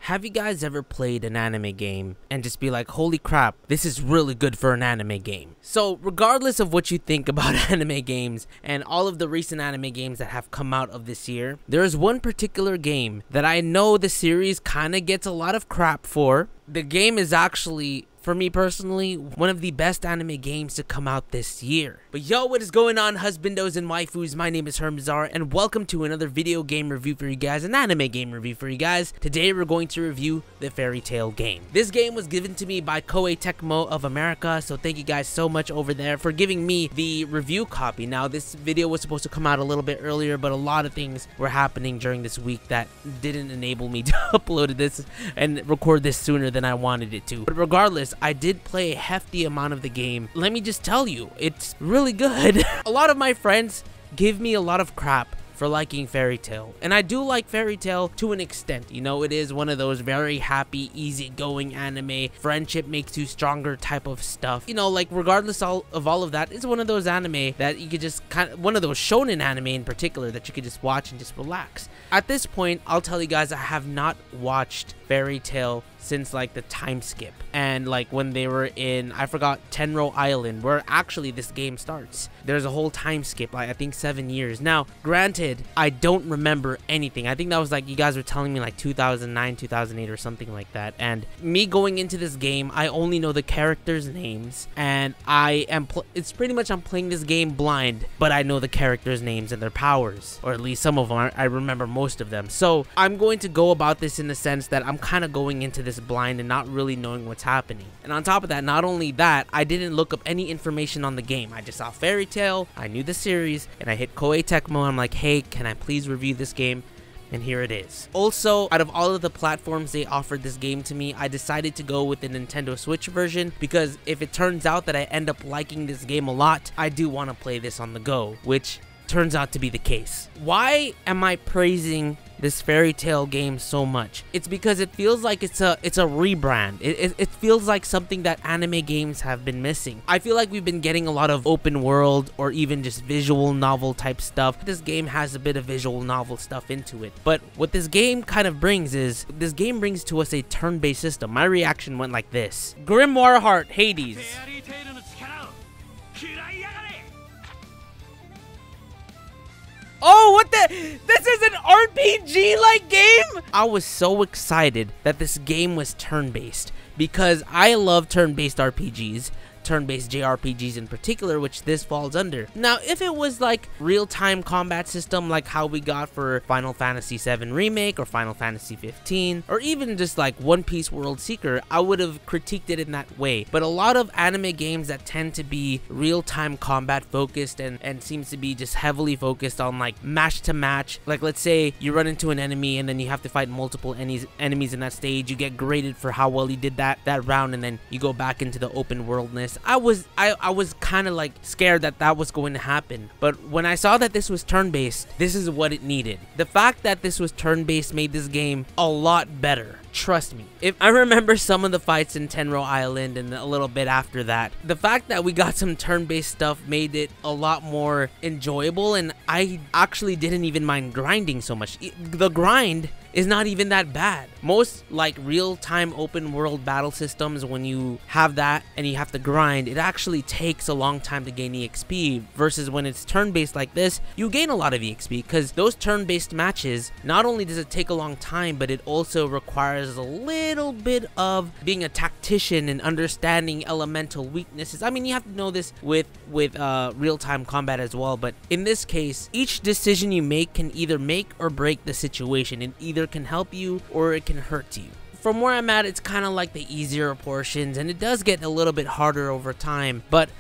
Have you guys ever played an anime game and just be like, holy crap, this is really good for an anime game? So regardless of what you think about anime games and all of the recent anime games that have come out of this year, there is one particular game that I know the series kind of gets a lot of crap for. The game is actually, for me personally, one of the best anime games to come out this year. But yo, what is going on, husbandos and waifus? My name is HERMSAUR, and welcome to another video game review for you guys, an anime game review for you guys. Today we're going to review the Fairy Tail game. This game was given to me by Koei Tecmo of America, so thank you guys so much over there for giving me the review copy. Now, this video was supposed to come out a little bit earlier, but a lot of things were happening during this week that didn't enable me to upload this and record this sooner than I wanted it to. But regardless, I did play a hefty amount of the game. Let me just tell you, it's really good. A lot of my friends give me a lot of crap for liking Fairy Tail, and I do like Fairy Tail to an extent. You know, it is one of those very happy, easygoing anime, friendship makes you stronger type of stuff. You know, like regardless of all of that, it's one of those anime that you could just one of those shonen anime in particular that you could just watch and just relax. At this point, I'll tell you guys, I have not watched Fairy Tail since like the time skip, and like when they were in, I forgot, Tenro Island, where actually this game starts. There's a whole time skip, like I think 7 years. Now granted, I don't remember anything. I think that was like, you guys were telling me like 2009, 2008 or something like that, and me going into this game, I only know the characters' names, and it's pretty much I'm playing this game blind, but I know the characters' names and their powers, or at least some of them. I remember most of them. So I'm going to go about this in the sense that I'm kind of going into this blind and not really knowing what's happening. And on top of that, not only that, I didn't look up any information on the game. I just saw Fairy Tail, I knew the series, and I hit Koei Tecmo. I'm like, hey, can I please review this game? And here it is. Also, out of all of the platforms they offered this game to me, I decided to go with the Nintendo Switch version, because if it turns out that I end up liking this game a lot, I do want to play this on the go, which turns out to be the case. Why am I praising this Fairy Tail game so much? It's because it feels like it's a rebrand. It feels like something that anime games have been missing. I feel like we've been getting a lot of open world or even just visual novel type stuff. This game has a bit of visual novel stuff into it, but what this game kind of brings is, this game brings to us a turn-based system. My reaction went like this: Grimoire Heart, Hades. Oh, what the? This is an RPG-like game? I was so excited that this game was turn-based, because I love turn-based RPGs, turn-based JRPGs in particular, which this falls under. Now, if it was like real-time combat system like how we got for Final Fantasy VII Remake or Final Fantasy 15, or even just like One Piece World Seeker, I would have critiqued it in that way. But a lot of anime games that tend to be real-time combat focused and seems to be just heavily focused on like match to match, like let's say you run into an enemy and then you have to fight multiple enemies in that stage, you get graded for how well you did that round, and then you go back into the open worldness. I was kind of like scared that was going to happen, but when I saw that this was turn-based, this is what it needed. The fact that this was turn-based made this game a lot better. Trust me. If I remember some of the fights in Tenro Island and a little bit after that, the fact that we got some turn-based stuff made it a lot more enjoyable, and I actually didn't even mind grinding so much. The grind is not even that bad. Most like real-time open world battle systems, when you have that and you have to grind, it actually takes a long time to gain EXP, versus when it's turn-based like this, you gain a lot of EXP, because those turn-based matches, not only does it take a long time, but it also requires a little bit of being a tactician and understanding elemental weaknesses. I mean, you have to know this with real-time combat as well, but in this case, each decision you make can either make or break the situation. It either can help you or it can hurt you. From where I'm at, it's kind of like the easier portions, and it does get a little bit harder over time, but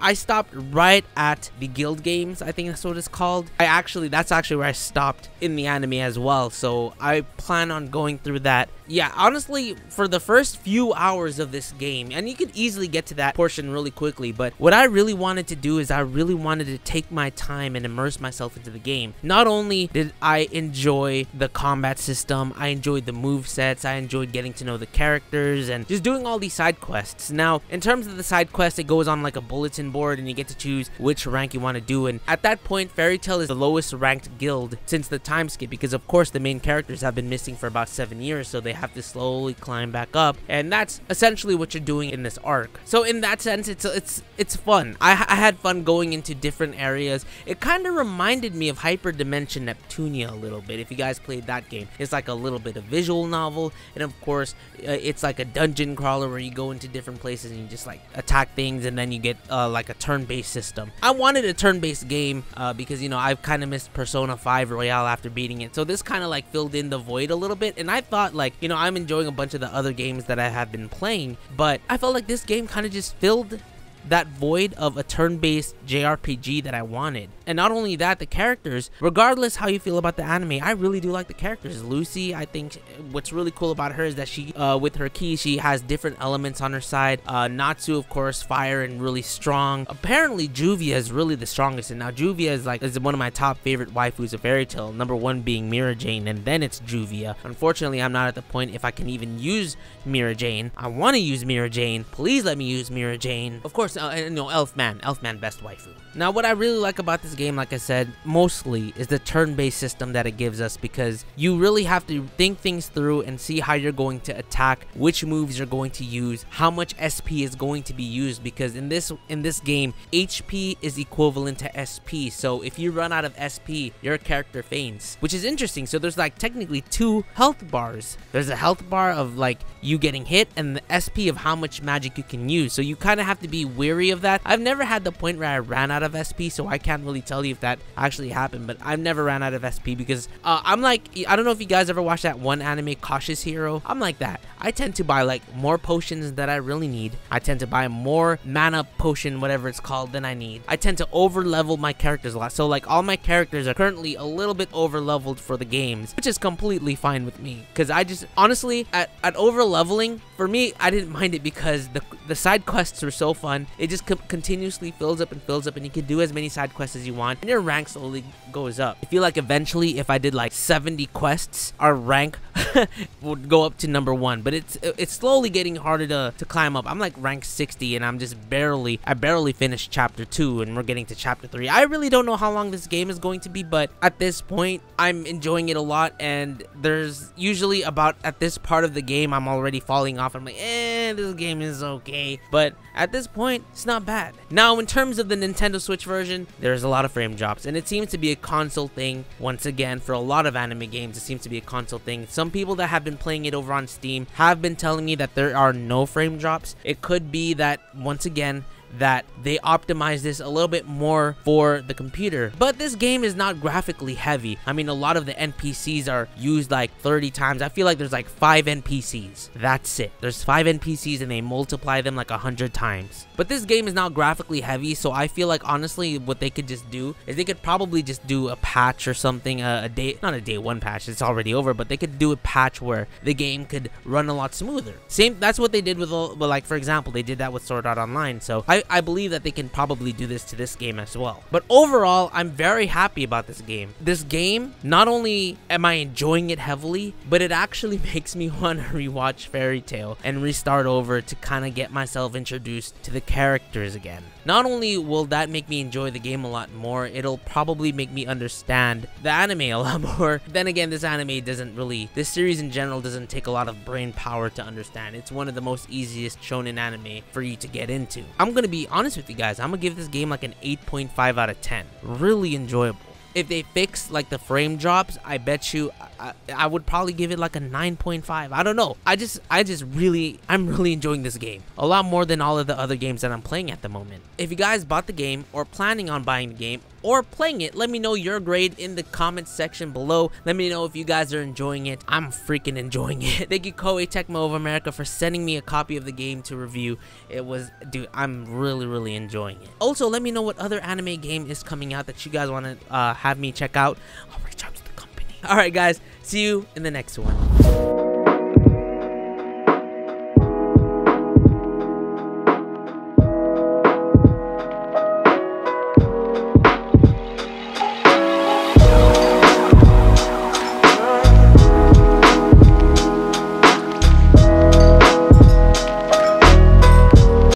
I stopped right at the guild games, I think that's what it's called. That's actually where I stopped in the anime as well, so I plan on going through that. Yeah, honestly, for the first few hours of this game, and you could easily get to that portion really quickly, but what I really wanted to do is I really wanted to take my time and immerse myself into the game. Not only did I enjoy the combat system, I enjoyed the movesets, I enjoyed getting to know the characters, and just doing all these side quests. Now, in terms of the side quests, it goes on like a bulletin board, and you get to choose which rank you want to do, and at that point, Fairy Tail is the lowest ranked guild since the time skip, because of course the main characters have been missing for about 7 years, so they have to slowly climb back up, and that's essentially what you're doing in this arc. So in that sense, it's fun. I had fun going into different areas. It kind of reminded me of Hyperdimension Neptunia a little bit. If you guys played that game, it's like a little bit of visual novel, and of course it's like a dungeon crawler where you go into different places and you just like attack things, and then you get like a turn-based system. I wanted a turn-based game because, you know, I've kind of missed Persona 5 Royale after beating it, so this kind of like filled in the void a little bit. And I thought, like, you know, I'm enjoying a bunch of the other games that I have been playing, but I felt like this game kind of just filled that void of a turn-based JRPG that I wanted. And not only that, the characters, regardless how you feel about the anime, I really do like the characters. Lucy, I think what's really cool about her is that she, with her key, she has different elements on her side. Natsu, of course, fire and really strong. Apparently, Juvia is really the strongest, and now Juvia is one of my top favorite waifus of Fairy Tail. Number 1 being Mira Jane, and then it's Juvia. Unfortunately, I'm not at the point if I can even use Mira Jane. I want to use Mira Jane. Please let me use Mira Jane. Of course, you know, Elfman best waifu. Now, what I really like about this game, like I said, mostly is the turn-based system that it gives us, because you really have to think things through and see how you're going to attack, which moves you're going to use, how much SP is going to be used, because in this game, HP is equivalent to SP. So if you run out of SP, your character faints, which is interesting. So there's like technically 2 health bars. There's a health bar of like you getting hit, and the SP of how much magic you can use. So you kind of have to be wary of that. I've never had the point where I ran out of SP, so I can't really tell you if that actually happened, but I've never ran out of SP because I'm like, I don't know if you guys ever watched that one anime, Cautious Hero. I'm like that. I tend to buy like more potions that I really need. I tend to buy more mana potion, whatever it's called, than I need. I tend to over level my characters a lot. So like all my characters are currently a little bit over leveled for the games, which is completely fine with me, because I just honestly at over leveling, for me, I didn't mind it because the side quests were so fun. It just continuously fills up, and you can do as many side quests as you want, and your rank slowly goes up. I feel like eventually, if I did like 70 quests, our rank would go up to number 1, but it's slowly getting harder to climb up. I'm like rank 60, and I'm just I barely finished chapter 2, and we're getting to chapter 3. I really don't know how long this game is going to be, but at this point, I'm enjoying it a lot, and there's usually about at this part of the game, I'm already falling off. I'm like, this game is okay, but at this point, it's not bad. Now, in terms of the Nintendo Switch version, there's a lot of frame drops, and it seems to be a console thing. Once again, for a lot of anime games, it seems to be a console thing. Some people that have been playing it over on Steam have been telling me that there are no frame drops. It could be that, once again, that they optimize this a little bit more for the computer, but this game is not graphically heavy. I mean, a lot of the NPCs are used like 30 times. I feel like there's like 5 NPCs. That's it. There's 5 NPCs and they multiply them like 100 times. But this game is not graphically heavy, so I feel like honestly what they could just do is they could probably just do a patch or something, not a day 1 patch, it's already over, but they could do a patch where the game could run a lot smoother. That's what they did with like, for example, they did that with Sword Art Online, so I believe that they can probably do this to this game as well. But overall, I'm very happy about this game. This game, not only am I enjoying it heavily, but it actually makes me want to rewatch Fairy Tail and restart over to kind of get myself introduced to the characters again. Not only will that make me enjoy the game a lot more, it'll probably make me understand the anime a lot more. Then again, this series in general doesn't take a lot of brain power to understand. It's one of the most easiest shonen anime for you to get into. I'm gonna be honest with you guys, I'm gonna give this game like an 8.5 out of 10. Really enjoyable. If they fix like the frame drops, I bet you I would probably give it like a 9.5. I don't know. I'm really enjoying this game a lot more than all of the other games that I'm playing at the moment. If you guys bought the game or planning on buying the game or playing it, let me know your grade in the comments section below. Let me know if you guys are enjoying it. I'm freaking enjoying it. Thank you, Koei Tecmo of America, for sending me a copy of the game to review. Dude, I'm really enjoying it. Also, let me know what other anime game is coming out that you guys want to have me check out. I'll reach out to the company. Alright guys, see you in the next one.